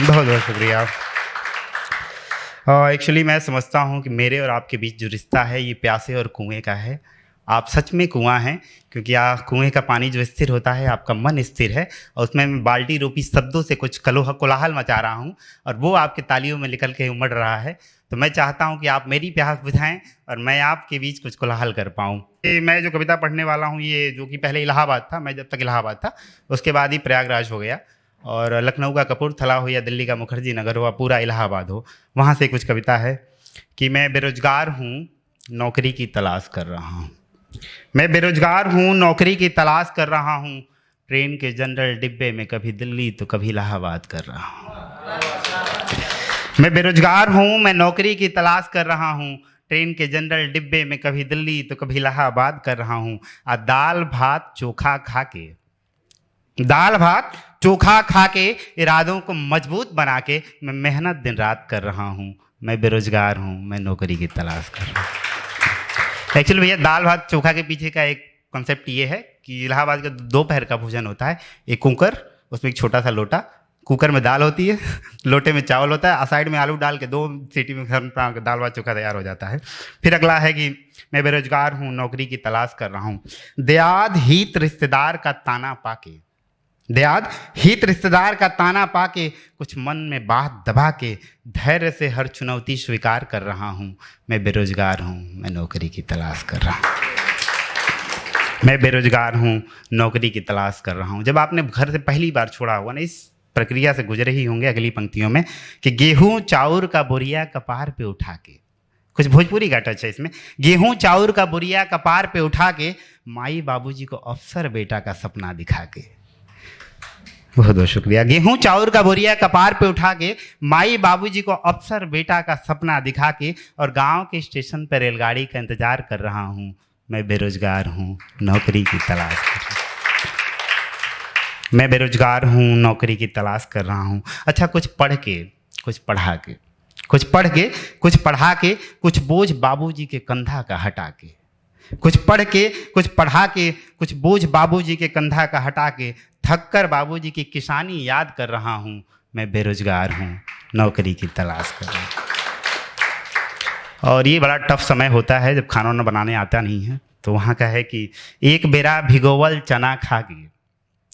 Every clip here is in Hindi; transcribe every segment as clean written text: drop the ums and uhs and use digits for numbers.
बहुत बहुत शुक्रिया। एक्चुअली मैं समझता हूँ कि मेरे और आपके बीच जो रिश्ता है ये प्यासे और कुएं का है। आप सच में कुआं हैं, क्योंकि कुएं का पानी जो स्थिर होता है, आपका मन स्थिर है, और उसमें मैं बाल्टी रूपी शब्दों से कुछ कोलाहल मचा रहा हूँ और वो आपके तालियों में निकल के उमड़ रहा है। तो मैं चाहता हूँ कि आप मेरी प्यास बुझाएं और मैं आपके बीच कुछ कोलाहल कर पाऊँ। मैं जो कविता पढ़ने वाला हूँ, ये जो कि पहले इलाहाबाद था, मैं जब तक इलाहाबाद था उसके बाद ही प्रयागराज हो गया, और लखनऊ का कपूरथला हो या दिल्ली का मुखर्जी नगर हो, पूरा इलाहाबाद हो, वहाँ से कुछ कविता है कि मैं बेरोजगार हूँ, नौकरी की तलाश कर रहा हूँ। मैं बेरोजगार हूँ, नौकरी की तलाश कर रहा हूँ, ट्रेन के जनरल डिब्बे में कभी दिल्ली तो कभी इलाहाबाद कर रहा हूँ। मैं बेरोजगार हूँ, मैं नौकरी की तलाश कर रहा हूँ, ट्रेन के जनरल डिब्बे में कभी दिल्ली तो कभी इलाहाबाद कर रहा हूँ। दाल भात चोखा खा के, दाल भात चोखा खा के इरादों को मजबूत बना के मैं मेहनत दिन रात कर रहा हूँ। मैं बेरोजगार हूँ, मैं नौकरी की तलाश कर रहा हूँ। एक्चुअली भैया, दाल भात चोखा के पीछे का एक कॉन्सेप्ट ये है कि इलाहाबाद का दोपहर का भोजन होता है। एक कुकर, उसमें एक छोटा सा लोटा, कुकर में दाल होती है, लोटे में चावल होता है, साइड में आलू डाल के 2 सीटी में दाल भात चोखा तैयार हो जाता है। फिर अगला है कि मैं बेरोजगार हूँ, नौकरी की तलाश कर रहा हूँ। देयाद हित रिश्तेदार का ताना पाके, देयाद हित रिश्तेदार का ताना पाके, कुछ मन में बात दबा के धैर्य से हर चुनौती स्वीकार कर रहा हूँ। मैं बेरोजगार हूँ, मैं नौकरी की तलाश कर रहा हूँ। मैं बेरोजगार हूँ, नौकरी की तलाश कर रहा हूँ। जब आपने घर से पहली बार छोड़ा हुआ ना, इस प्रक्रिया से गुजरे ही होंगे अगली पंक्तियों में कि गेहूं चाउर का बोरिया कपार पे उठा के, कुछ भोजपुरी का टच है इसमें, गेहूं चाउर का बोरिया कपार पे उठा के माई बाबूजी को अफसर बेटा का सपना दिखा के। बहुत बहुत शुक्रिया। गेहूं चाउर का बोरिया कपार पे उठा के माई बाबूजी को अफसर बेटा का सपना दिखा के, और गांव के स्टेशन पर रेलगाड़ी का इंतजार कर रहा हूं। मैं बेरोजगार हूं, नौकरी की तलाश कर रहा हूं। मैं बेरोजगार हूं, नौकरी की तलाश कर रहा हूं। अच्छा, कुछ पढ़ के, कुछ पढ़ा के, कुछ पढ़ के, कुछ पढ़ा के, कुछ बोझ बाबूजी के कंधा का हटा के, कुछ पढ़ के, कुछ पढ़ा के, कुछ बोझ बाबूजी के कंधा का हटा के थक कर बाबूजी की किसानी याद कर रहा हूँ। मैं बेरोजगार हूँ, नौकरी की तलाश कर रहा हूँ। और ये बड़ा टफ समय होता है जब खाना वाना बनाने आता नहीं है। तो वहाँ का है कि एक बेरा भिगोवल चना खा के,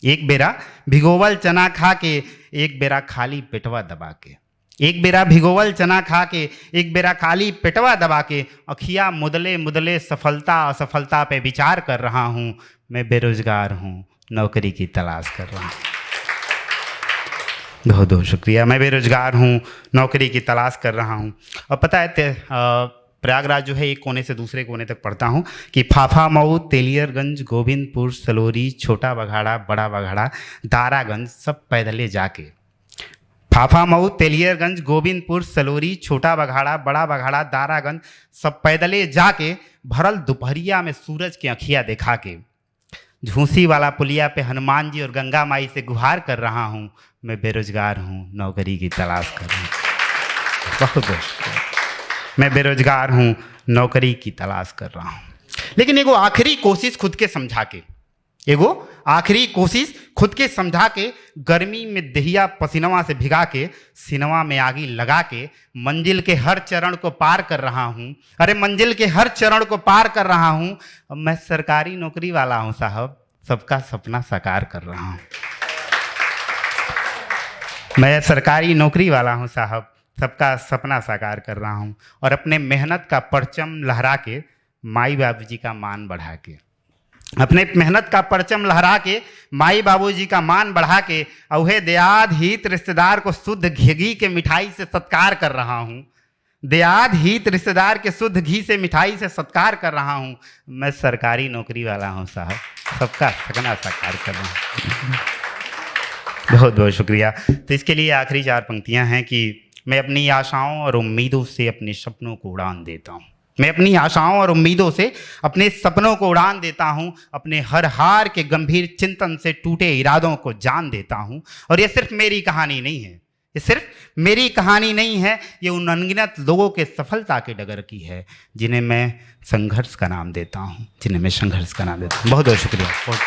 एक बेरा भिगोवल चना खा के, एक बेरा खाली पेटवा दबा के, एक बेरा भिगोवल चना खा के, एक बेरा खाली पेटवा दबा के अखिया मुदले मुदले सफलता असफलता पे विचार कर रहा हूँ। मैं बेरोजगार हूँ, नौकरी की तलाश कर रहा हूँ। बहुत बहुत शुक्रिया। मैं बेरोजगार हूँ, नौकरी की तलाश कर रहा हूँ। और पता है, प्रयागराज जो है एक कोने से दूसरे कोने तक पढ़ता हूँ कि फाफामऊ, तेलियरगंज, गोविंदपुर, सलोरी, छोटा बघाड़ा, बड़ा बघाड़ा, दारागंज सब पैदले जाके, फाफामऊ, तेलियरगंज, गोविंदपुर, सलोरी, छोटा बघाड़ा, बड़ा बघाड़ा, दारागंज सब पैदले जाके भरल दोपहरिया में सूरज की अखियाँ दिखा के झूसी वाला पुलिया पे हनुमान जी और गंगा माई से गुहार कर रहा हूँ। मैं बेरोजगार हूँ, नौकरी की तलाश कर रहा हूँ। बहुत बहुत मैं बेरोजगार हूँ, नौकरी की तलाश कर रहा हूँ। लेकिन एगो आखिरी कोशिश खुद के समझा के, एगो आखिरी कोशिश खुद के समझा के, गर्मी में दहिया पसीनवा से भिगा के, सीनवा में आगी लगा के मंजिल के हर चरण को पार कर रहा हूँ। अरे मंजिल के हर चरण को पार कर रहा हूँ। मैं सरकारी नौकरी वाला हूँ साहब, सबका सपना साकार कर रहा हूँ। मैं सरकारी नौकरी वाला हूँ साहब, सबका सपना साकार कर रहा हूँ। और अपने मेहनत का परचम लहरा के माई बाबूजी का मान बढ़ा के, अपने मेहनत का परचम लहरा के माई बाबूजी का मान बढ़ा के औहे देयाद हित रिश्तेदार को शुद्ध घी के मिठाई से सत्कार कर रहा हूँ। देयाद हित रिश्तेदार के शुद्ध घी से मिठाई से सत्कार कर रहा हूँ। मैं सरकारी नौकरी वाला हूँ साहब, सबका सपना साकार कर रहा हूँ। बहुत बहुत शुक्रिया। तो इसके लिए आखिरी 4 पंक्तियाँ हैं कि मैं अपनी आशाओं और उम्मीदों से अपने सपनों को उड़ान देता हूँ। मैं अपनी आशाओं और उम्मीदों से अपने सपनों को उड़ान देता हूँ। अपने हर हार के गंभीर चिंतन से टूटे इरादों को जान देता हूँ। और ये सिर्फ मेरी कहानी नहीं है, ये सिर्फ मेरी कहानी नहीं है, ये उन अनगिनत लोगों के सफलता के डगर की है जिन्हें मैं संघर्ष का नाम देता हूँ, जिन्हें मैं संघर्ष का नाम देता हूँ। बहुत बहुत शुक्रिया। बहुत